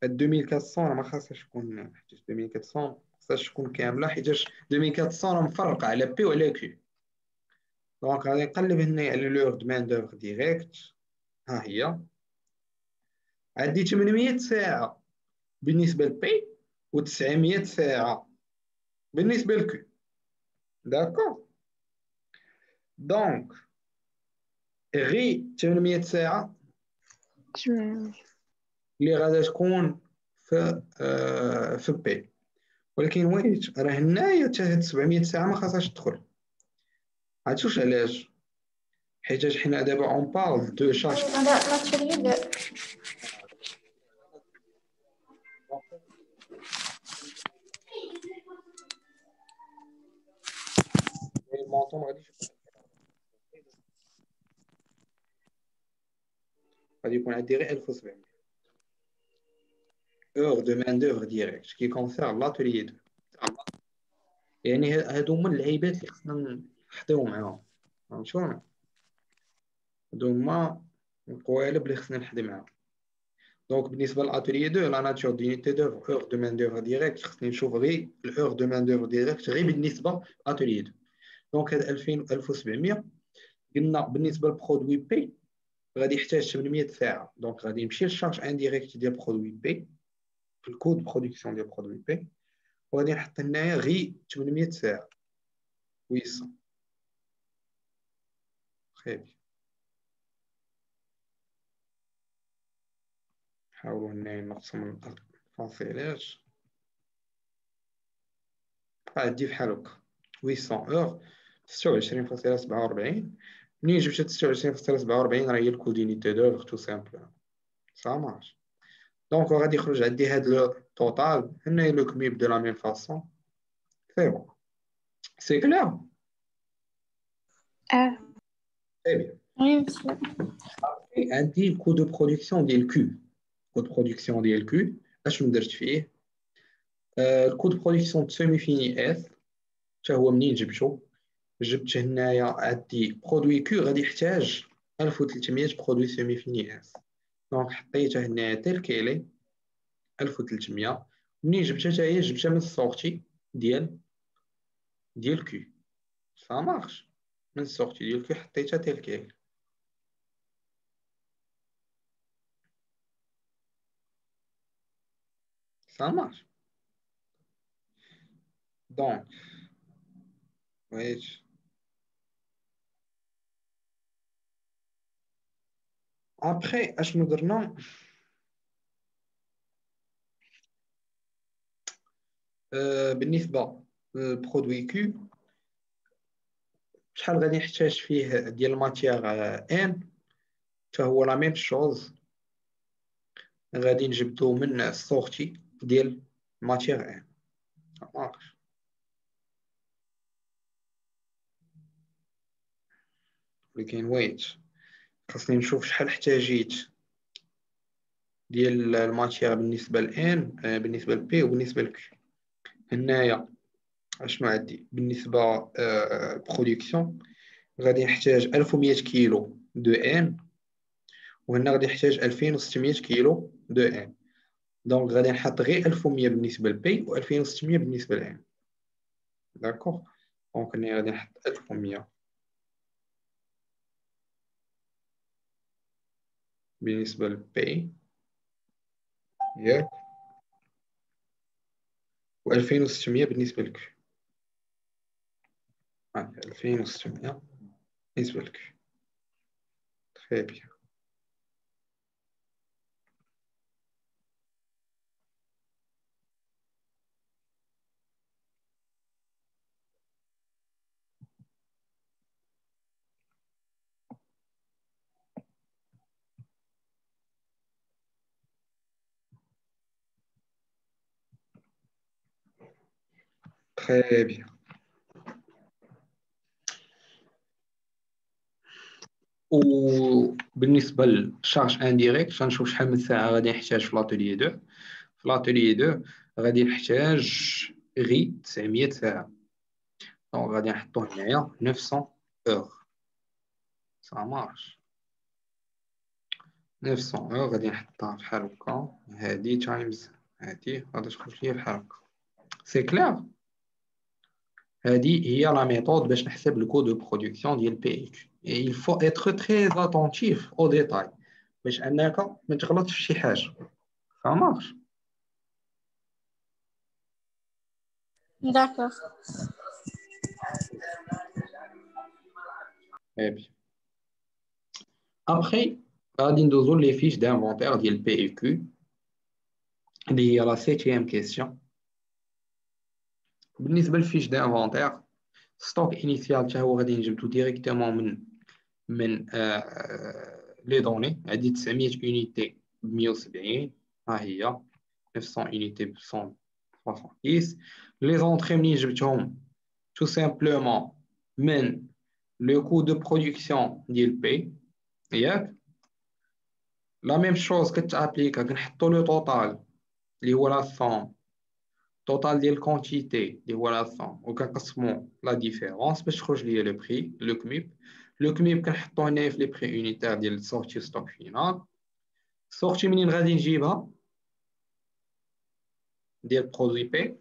2400 راه ما خاصهاش تكون حيت 2400 خاصهاش تكون كامله حيت 2400 راه مفرقه على بي وعلى كيو. دونك غادي نقلب هنا على لوغ دو مان دوفر ديريكت. ها هي عندي 800 ساعه بالنسبه لبي و900 ساعه بالنسبه لكيو. داكور. دونك غي 800 ساعة اللي غادا تكون في بي، ولكن ويت راه هنايا حتى هاد 700 ساعة ما خاصهاش تدخل. عرفتوش علاش؟ حيت حنا دابا اون بارل دو شاش. لا ناتشورالي لا. المونطون ما غاديش غادي يكون عندي غير 1700 اور دو مان دوفر ديريكت كي كونسيرن لاتوليي 2. يعني هادو هما اللعيبات اللي خصنا نحطيو معاهم، فهمتونا؟ هادو هما القوالب اللي خصنا نحدي معاهم. دونك بالنسبه لاتوليي 2 لا ناتور دونيتي دوفر اور دو مان دوفر ديريكت خصني نشوف غير الاور دو مان دوفر ديريكت غير بالنسبه لاتوليي 2. دونك هاد 2000 1700 قلنا بالنسبه للبرودوي بي غادي يحتاج 800 ساعه. دونك غادي نمشي للشارج انديريكت ديال برودوي بي في الكود برودكسيون ديال برودوي بي، وغادي نحط هنايا غير 800 ساعه 800. تري بيان. نحاولوا هنايا نقسم الفاصلات. غادي بحال هكا 800 اور 26.47. منين جبت 26.47 راه هي الكود دينيتي دوفر تو سامبل سا مارش. دونك غادي يخرج عندي هاد لو توتال هنايا لو كميب دو لا ميم فاصون. سي بون سي كلير. تري بيان. وي مسيو. عندي الكود دو برودكسيون ديال كيو. الكود برودكسيون ديال كيو اشنو درت فيه؟ الكود برودكسيون سيمي فيني اس حتى هو منين جبت هنايا عندي برودوي كيو غادي يحتاج 1300 برودوي سيمي فيني اس. دونك حطيتها هنايا تيل كيلي 1300. منين جبتها حتى هي جبتها من السورتي ديال كيو سا مارش. من السورتي ديال كيو حطيتها تيل كيلي. سا مارش. دونك ويت ابخي اشنو درنا؟ بالنسبه للبرودوي كيو شحال غادي نحتاج فيه ديال الماتيير ان فهو لا ميم شوز. غادي نجبدو من السورتي ديال ماتيير ان. ولكن ويت خاصني نشوف شحال احتاجيت ديال الماتيير بالنسبه لان بالنسبه لبي وبالنسبه لكيو. هنايا اشنو عندي بالنسبه برودكسيون غادي نحتاج 1100 كيلو دو ان، وهنا غادي نحتاج 2600 كيلو دو ان. دونك غادي نحط غير 1100 بالنسبه لبي و 2600 بالنسبه لان. داكوغ. دونك هنا غادي نحط 1100 بالنسبه لبي ياك، و 2600 بالنسبه لكيو. 2600 بالنسبه لكيو. تري بيان. تري بيان. وبالنسبه للشارج انديريكت غنشوف شحال من ساعه غادي نحتاج في لاتوليي 2. في لاتوليي 2 غادي نحتاج غير 900 ساعه. دونك غادي نحطو هنايا 900 اور سا مارش. 900 اور غادي نحطها بحال هكا. هادي تايمز هادي غادي تخرج ليا بحال هكا. سي كلير. هذه هي لا ميثود باش نحسب الكود دو برودكسيون ديال بي اتش. il faut être très attentif au détail باش انك ما تغلطش في شي حاجه. ça marche. داكوغ. Très bien. Après, غادي ندوزو les fiches d'inventaire ديال P et Q اللي هي la septième question. بالنسبة للفيش d'inventaire ستوك انيسيال حتى هو غادي نجبدو ديريكتومون من لي دوني. عندي 900 unité ب 170 ها هي 900 unité ب 170. لي زونطري منين جبتهم tout simplement من le coût de production ديال P ياك. لا ميم شوز كتابليكا كنحطو لو توتال اللي هو لا somme total ديال الكونتيتي اللي هو لا somme وكنقسمو لا ديفيرونس باش تخرج ليا لو بري لو كميب. لو كميب كنحطو هنايا في لي بري يونيتير ديال السورتي ستوك فينال. السورتي منين غادي نجيبها ديال برودوي بي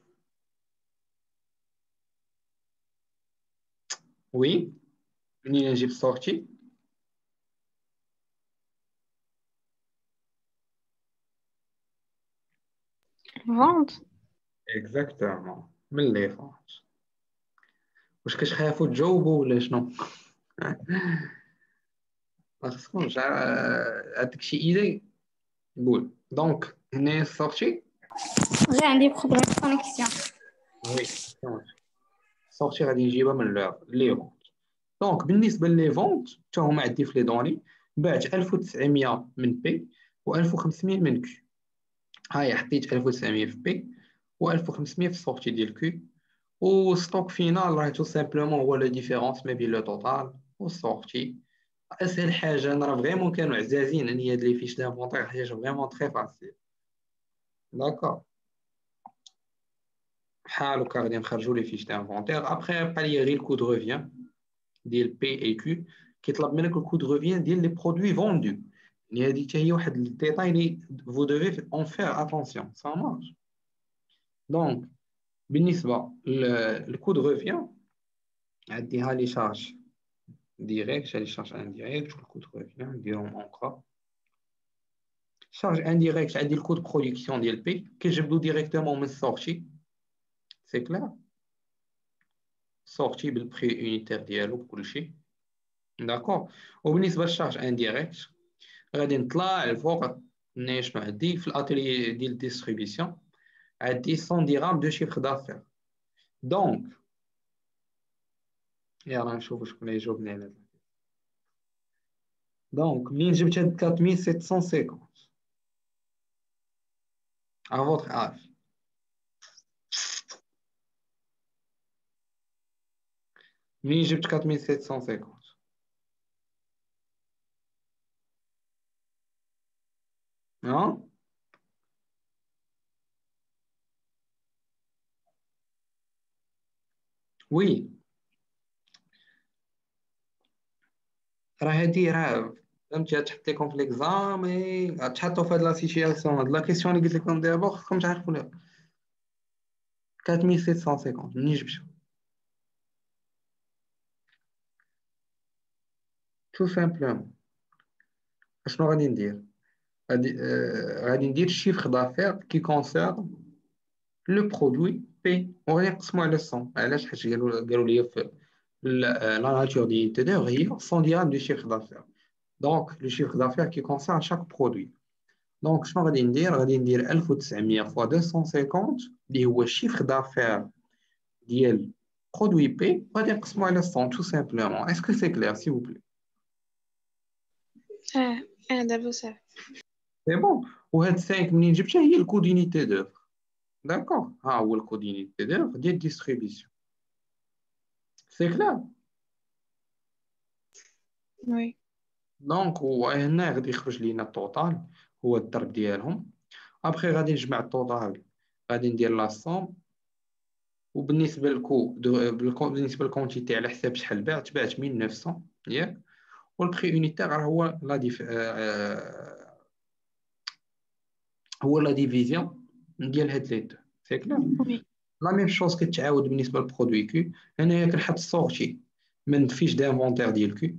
وي منين نجيب السورتي vente. اكزاكتومون من لي فونت. واش كتخافوا تجاوبوا ولا شنو؟ ما خصكمش عندك شي ايدي قول. دونك هنايا السورتي غير عندي بروبليم كونيكسيون. وي السورتي غادي نجيبها من لي فونت. دونك بالنسبه لي فونت حتى هما عندي في لي دوني باعت 1900 من بي و1500 من كيو. هاهي حطيت 1900 في بي و1500 في السورتي ديال كيو. وستوك فينال راه تو سامبلومون هو لا ديفيرونس ما بين لو توتال والسورتي. اسهل حاجه انا راه فريمون كانوا عزازين ان هاد لي فيش دانفونتير حاجه فريمون تري فاسيل. داكور بحال هكا غادي نخرجوا لي فيش دانفونتير. ابخي بقى لي غير الكود ريفيان ديال بي اي كيو كيطلب منك الكود ريفيان ديال لي برودوي فوندو. يعني هادي حتى هي واحد الديتاي اللي فو دوفي اون فير اتونسيون سا مارش. دونك بالنسبه للكود ريفيان عنديها لي شارج ديريكت لي شارج انديريكت والكود ريفيان نديرهم اونكا. شارج انديريكت عندي الكود برودكسيون ديال بي كيجبدو ديريكتومون من السورتي سي كلير. سورتي بالبري يونيتير ديالو بكلشي داكور. وبالنسبه للشارج انديريكت غادي نطلع الفوق هنايا شنو عندي في الاتيلي ديال الديستريبيسيون عندي 100 درهم دو شيفر دافير. دونك يلا نشوفو شكون اللي يجاوبني على هاد. دونك منين جبت هاد 4750 à votre âge منين جبت 4750 ها وي راه هادي راه فهمتي تحط لكم في ليكزامي تحطوا في هاد لا سيتياسيون. هاد لا كيسيون اللي قلت لكم دابا خصكم تعرفوا لها 4750 منين جبتو تو سامبلومون. اشنو غادي ندير غادي ندير الشيفر دافير كي كونسيرن لو برودوي بي وغادي نقسمو على 100. علاش؟ حيت قالوا لي في لا ناتور دي تدير هي 100 درهم دو شيفر دافير. دونك لو شيفر دافير كي كونسيرن شاك برودوي. دونك شنو غادي ندير؟ غادي ندير 1900 فوا 250 اللي هو الشيفر دافير ديال برودوي بي وغادي نقسمو على 100 تو سامبلومون. اسكو سي كلير سي vous plaît؟ دابا صافي. سي بون. وهاد 5 منين جبتها هي الكود يونيتي دوفر. داكور ها هو الكود يونيتي دوفر ديال ديستريبيسيون. سي كلير. وي دونك وهنا غادي يخرج لينا التوتال هو الضرب ديالهم. ابخي غادي نجمع التوتال غادي ندير لا سوم. وبالنسبه للكو بالنسبه للكونتيتي على حساب شحال بعت 1900 ياك. والبري يونيتير راه هو لا هو لا ديفيزيون ديال هاد لي دو. سي كلير. وي لا ميم شوز كتعاود بالنسبه للبرودوي كيو. هنايا كنحط السورتي من فيش دانفونتير ديال كيو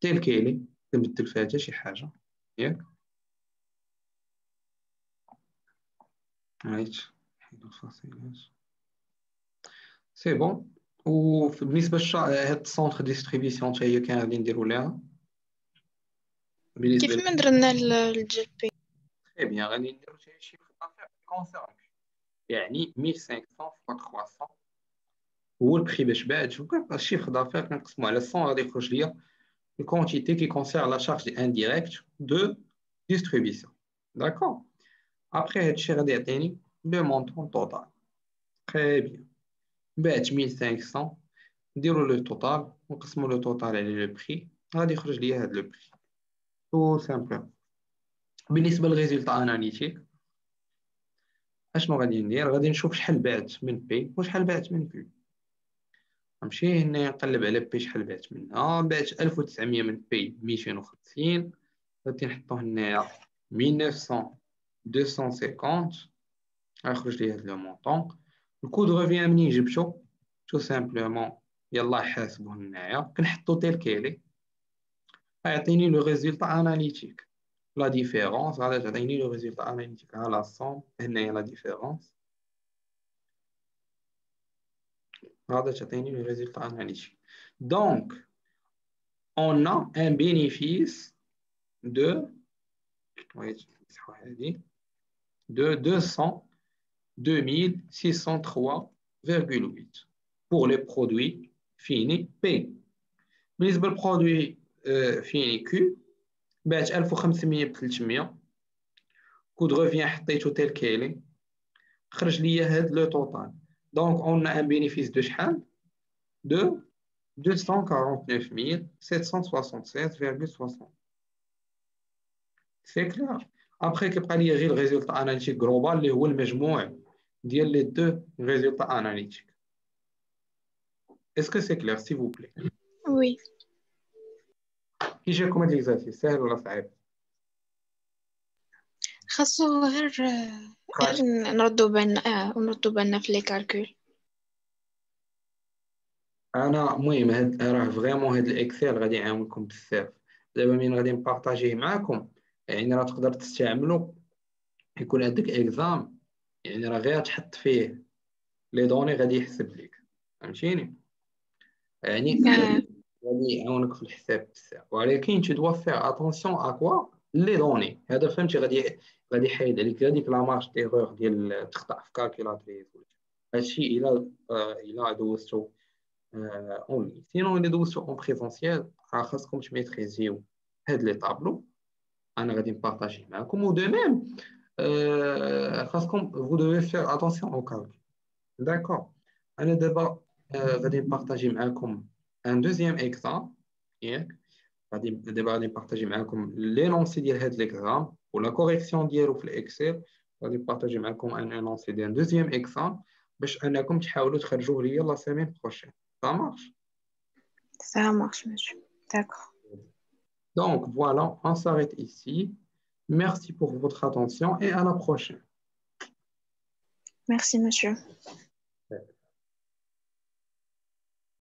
تيل كيلي كنبدل فيها حتى شي حاجه ياك. عيط حيد الفاصلات سي بون. وبالنسبه لهاد السونتر ديستريبيسيون حتى هي كان غادي نديرو لها بالنسبه كيف ما درنا الجي بي؟ تري بيان غادي نديرو حتى هي شيفر دافير كونسيرن يعني 1500 فوا 300 هو البري باش باع الشيفر دافير كنقسمو على 100 غادي يخرج ليا الكونتيتي qui concerne la charge indirecte de distribution. D'accord? Après, هادشي غادي يعطيني le montant total. Très bien. بعت 1500 نديرو لو توتال ونقسمو لو توتال على لو بري غادي يخرج ليا هاد لو بري. تو سامبل. بالنسبة للريزلتا اناليتيك اشنو غادي ندير؟ غادي نشوف شحال بعت من بي وشحال بعت من كيو. نمشي هنا نقلب على بي شحال بعت منها. بعت 1900 من بي 250 غادي نحطو هنايا 1900 250 غيخرج لي هاد لو مونطون. الكود ريفيان منين جبتو تو سامبلومون يلا حاسبو هنايا كنحطو تيل كيلي غيعطيني لو ريزولتا اناليتيك لا ديفيرونس غادي تعطيني لو ريزولتا اناليتيك على الصوم هنايا لا ديفيرونس غادي تعطيني لو ريزولتا اناليتيك. دونك on a un bénéfice de de 2603,8 pour les produits finis P. بالنسبة للبرودوي فيني Q بعت 1500 ب 300 كود ريفيان حطيتو تيل كيلي خرج ليا هاد لو توتال. دونك اون ان بينيفيس دو شحال دو 249767,60. سي كلير. ابخي كيبقى ليا غير الريزولتا اناليتيك جلوبال اللي هو المجموع ديال لي دو ريزولتا اناليتيك. اسكو سي كلير سي فو بلي؟ وي. كي جاكم هاد ليكزارسيس ساهل ولا صعيب؟ خاصو غير نردو بالنا في لي كالكول. انا المهم هاد راه فريمون هاد الاكسل غادي يعاونكم بزاف. دابا من غادي نبارطاجيه معاكم يعني راه تقدر تستعملو يكون عندك اكزام يعني راه غير تحط فيه لي دوني غادي يحسب لك فهمتيني يعني غادي يعاونك في الحساب بزاف. ولكن tu dois faire attention à quoi لي دوني هذا فهمتي غادي يحيد عليك هذيك لا مارج ديغور ديال تخطا في كالكيلاتريس. هادشي الا دوزتو اون لين. سينو الا دوزتو اون بريزونسيال راه خاصكم تميتريزيو هاد لي طابلو انا غادي نبارطاجي معاكم. و دو ميم خاصكم vous devez faire attention au calcul. D'accord. انا دابا غادي نبارطاجي معاكم ان دوزيام اكزام ياك. غادي نبارطاجي معاكم لينونسي ديال هاد ليكزام ولا كوريكسيون ديالو في الاكسل. غادي نبارطاجي معاكم ان لينونسي ديال دوزيام اكزام باش انكم تحاولوا تخرجوه ليا لا سيمين بروشين. Ça marche? Ça marche, monsieur. D'accord. Donc voilà, on s'arrête ici. Merci pour votre attention et à la prochaine. Merci, monsieur.